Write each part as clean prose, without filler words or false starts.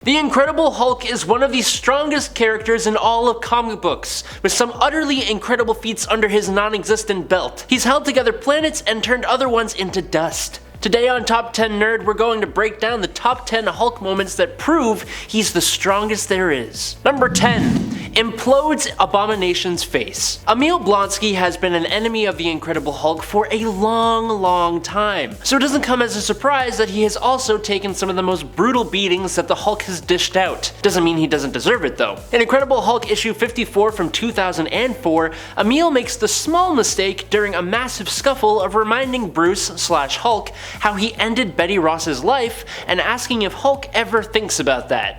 The Incredible Hulk is one of the strongest characters in all of comic books, with some utterly incredible feats under his non-existent belt. He's held together planets and turned other ones into dust. Today on Top 10 Nerd, we're going to break down the top 10 Hulk moments that prove he's the strongest there is. Number 10. Implodes Abominations' face. Emil Blonsky has been an enemy of the Incredible Hulk for a long time, so it doesn't come as a surprise that he has also taken some of the most brutal beatings that the Hulk has dished out. Doesn't mean he doesn't deserve it though. In Incredible Hulk issue 54 from 2004, Emil makes the small mistake during a massive scuffle of reminding Bruce/Hulk how he ended Betty Ross's life and asking if Hulk ever thinks about that.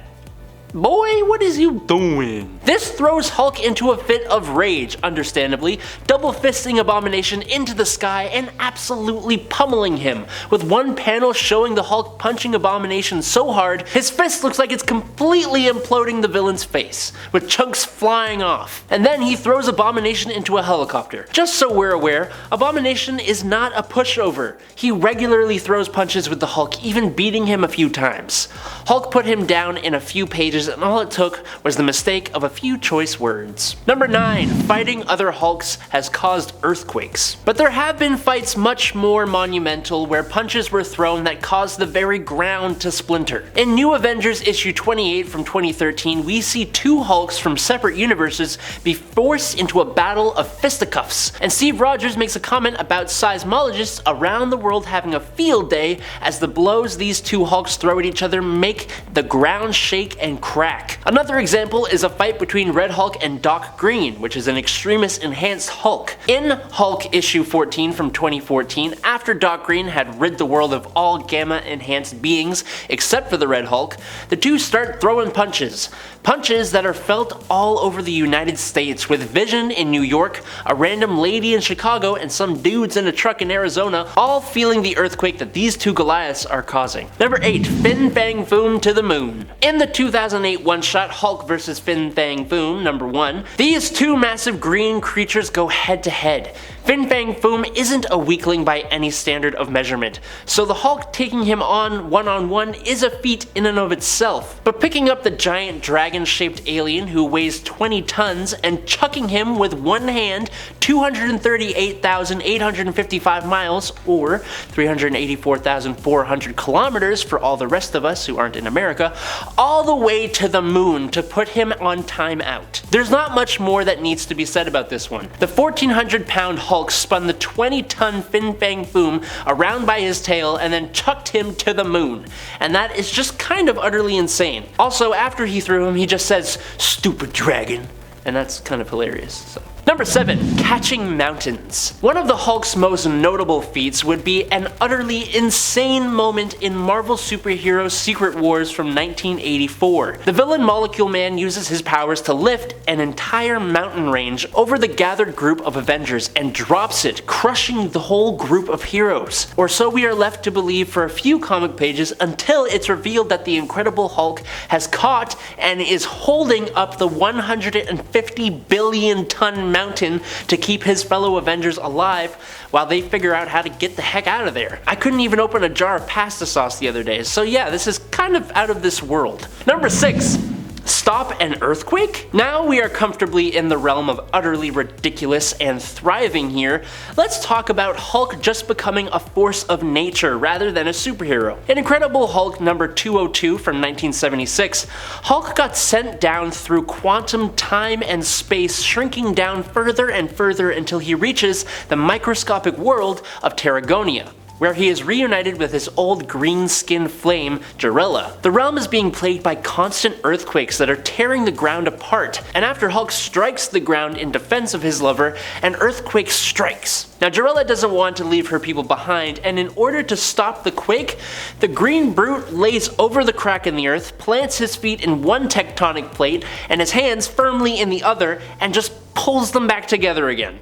Boy, what is you doing? This throws Hulk into a fit of rage, understandably, double fisting Abomination into the sky and absolutely pummeling him, with one panel showing the Hulk punching Abomination so hard, his fist looks like it's completely imploding the villain's face, with chunks flying off. And then he throws Abomination into a helicopter. Just so we're aware, Abomination is not a pushover. He regularly throws punches with the Hulk, even beating him a few times. Hulk put him down in a few pages, and all it took was the mistake of a few choice words. Number 9. Fighting other Hulks has caused earthquakes. But there have been fights much more monumental where punches were thrown that caused the very ground to splinter. In New Avengers issue 28 from 2013, we see two Hulks from separate universes be forced into a battle of fisticuffs, and Steve Rogers makes a comment about seismologists around the world having a field day as the blows these two Hulks throw at each other make the ground shake and crack. Another example is a fight between Red Hulk and Doc Green, which is an Extremis enhanced Hulk. In Hulk issue 14 from 2014, after Doc Green had rid the world of all gamma enhanced beings except for the Red Hulk, the two start throwing punches. Punches that are felt all over the United States, with Vision in New York, a random lady in Chicago, and some dudes in a truck in Arizona all feeling the earthquake that these two Goliaths are causing. Number 8. Fing Fang Foom to the moon. In the 2008 one-shot Hulk vs. Fing Fang Foom number 1, these two massive green creatures go head to head. Fing Fang Foom isn't a weakling by any standard of measurement, so the Hulk taking him on one-on-one is a feat in and of itself. But picking up the giant dragon-shaped alien who weighs 20 tons and chucking him with one hand 238,855 miles, or 384,400 kilometers for all the rest of us who aren't in America, all the way to the moon to put him on timeout. There's not much more that needs to be said about this one. The 1,400-pound Hulk spun the 20-ton Fing Fang Foom around by his tail and then chucked him to the moon, and that is just kind of utterly insane. Also, after he threw him, he just says, "Stupid dragon," and that's kind of hilarious. So. Number 7. Catching mountains. One of the Hulk's most notable feats would be an utterly insane moment in Marvel Superhero Secret Wars from 1984. The villain Molecule Man uses his powers to lift an entire mountain range over the gathered group of Avengers and drops it, crushing the whole group of heroes. Or so we are left to believe for a few comic pages, until it's revealed that the Incredible Hulk has caught and is holding up the 150 billion ton mountain to keep his fellow Avengers alive while they figure out how to get the heck out of there. I couldn't even open a jar of pasta sauce the other day, so yeah, this is kind of out of this world. Number 6. Stop an earthquake? Now we are comfortably in the realm of utterly ridiculous and thriving here. Let's talk about Hulk just becoming a force of nature rather than a superhero. In Incredible Hulk number 202 from 1976, Hulk got sent down through quantum time and space, shrinking down further and further until he reaches the microscopic world of Terragonia, where he is reunited with his old green-skinned flame, Jarella. The realm is being plagued by constant earthquakes that are tearing the ground apart, and after Hulk strikes the ground in defense of his lover, an earthquake strikes. Now Jarella doesn't want to leave her people behind, and in order to stop the quake, the green brute lays over the crack in the earth, plants his feet in one tectonic plate, and his hands firmly in the other, and just pulls them back together again.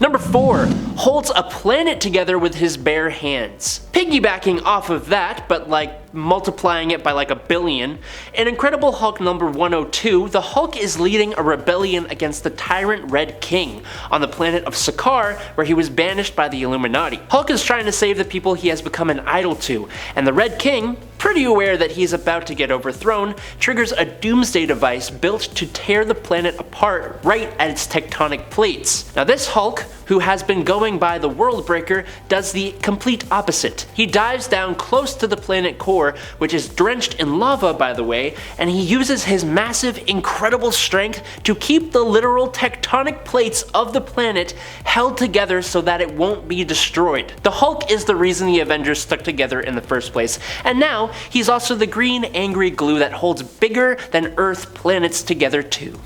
Number 4. Holds a planet together with his bare hands. Piggybacking off of that, but like multiplying it by like a billion, in Incredible Hulk number 102, the Hulk is leading a rebellion against the tyrant Red King on the planet of Sakaar, where he was banished by the Illuminati. Hulk is trying to save the people he has become an idol to, and the Red King, pretty aware that he's about to get overthrown, triggers a doomsday device built to tear the planet apart right at its tectonic plates. Now this Hulk, who has been going by the Worldbreaker, does the complete opposite. He dives down close to the planet core, which is drenched in lava by the way, and he uses his massive, incredible strength to keep the literal tectonic plates of the planet held together so that it won't be destroyed. The Hulk is the reason the Avengers stuck together in the first place, and now he's also the green, angry glue that holds bigger than Earth planets together too.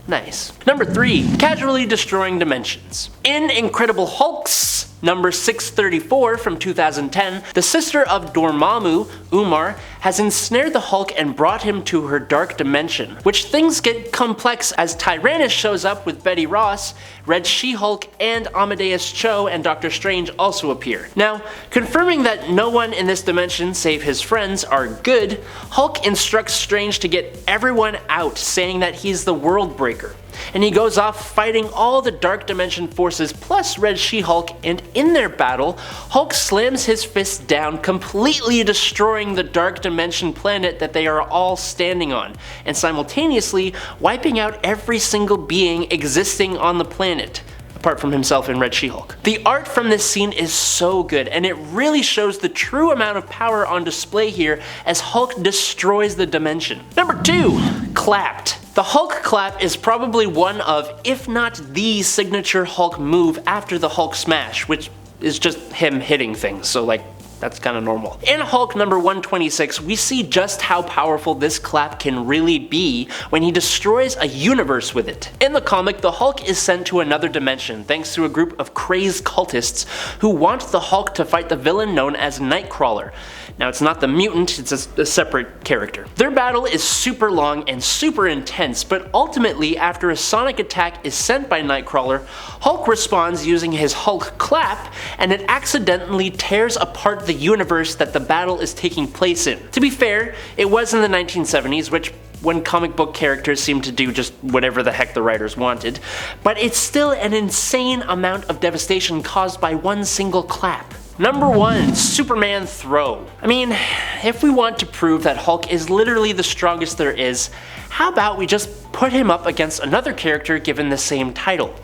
Nice. Number 3. Casually destroying dimensions. In Incredible Hulks number 634 from 2010, the sister of Dormammu, Umar, has ensnared the Hulk and brought him to her dark dimension, which things get complex as Tyrannus shows up with Betty Ross, Red She-Hulk, and Amadeus Cho and Doctor Strange also appear. Now, confirming that no one in this dimension save his friends are good, Hulk instructs Strange to get everyone out, saying that he's the Worldbreaker. And he goes off fighting all the Dark Dimension forces plus Red She-Hulk, and in their battle, Hulk slams his fist down, completely destroying the Dark Dimension planet that they are all standing on, and simultaneously wiping out every single being existing on the planet, apart from himself and Red She-Hulk. The art from this scene is so good, and it really shows the true amount of power on display here as Hulk destroys the dimension. Number 2. Clapped. The Hulk clap is probably one of, if not the signature Hulk move after the Hulk smash, which is just him hitting things, so like, that's kind of normal. In Hulk number 126, we see just how powerful this clap can really be when he destroys a universe with it. In the comic, the Hulk is sent to another dimension thanks to a group of crazed cultists who want the Hulk to fight the villain known as Nightcrawler. Now it's not the mutant, it's a separate character. Their battle is super long and super intense, but ultimately after a sonic attack is sent by Nightcrawler, Hulk responds using his Hulk clap, and it accidentally tears apart the universe that the battle is taking place in. To be fair, it was in the 1970s, which when comic book characters seem to do just whatever the heck the writers wanted, but it's still an insane amount of devastation caused by one single clap. Number 1. Superman Throw. I mean, if we want to prove that Hulk is literally the strongest there is, how about we just put him up against another character given the same title?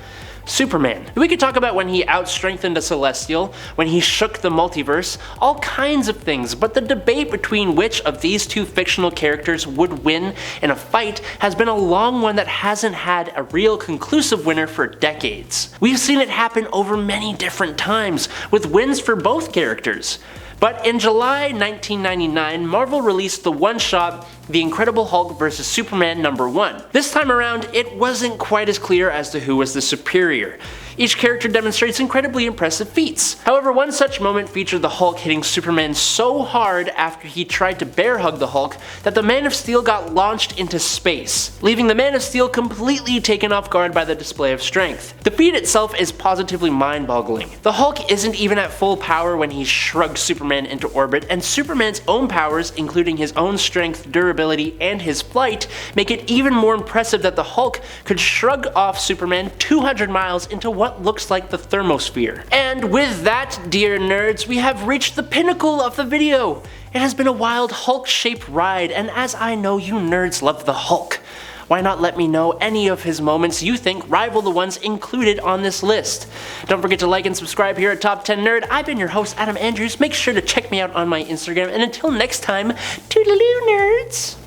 Superman. We could talk about when he outstrengthened a Celestial, when he shook the multiverse, all kinds of things, but the debate between which of these two fictional characters would win in a fight has been a long one that hasn't had a real conclusive winner for decades. We've seen it happen over many different times, with wins for both characters. But in July 1999, Marvel released the one-shot The Incredible Hulk vs. Superman number 1. This time around, it wasn't quite as clear as to who was the superior. Each character demonstrates incredibly impressive feats. However, one such moment featured the Hulk hitting Superman so hard after he tried to bear hug the Hulk that the Man of Steel got launched into space, leaving the Man of Steel completely taken off guard by the display of strength. The feat itself is positively mind-boggling. The Hulk isn't even at full power when he shrugs Superman into orbit, and Superman's own powers, including his own strength, durability, and his flight, make it even more impressive that the Hulk could shrug off Superman 200 miles into what looks like the thermosphere. And with that, dear nerds, we have reached the pinnacle of the video. It has been a wild Hulk-shaped ride, and as I know you nerds love the Hulk, why not let me know any of his moments you think rival the ones included on this list? Don't forget to like and subscribe here at Top 10 Nerd. I've been your host, Adam Andrews. Make sure to check me out on my Instagram, and until next time, toodaloo nerds!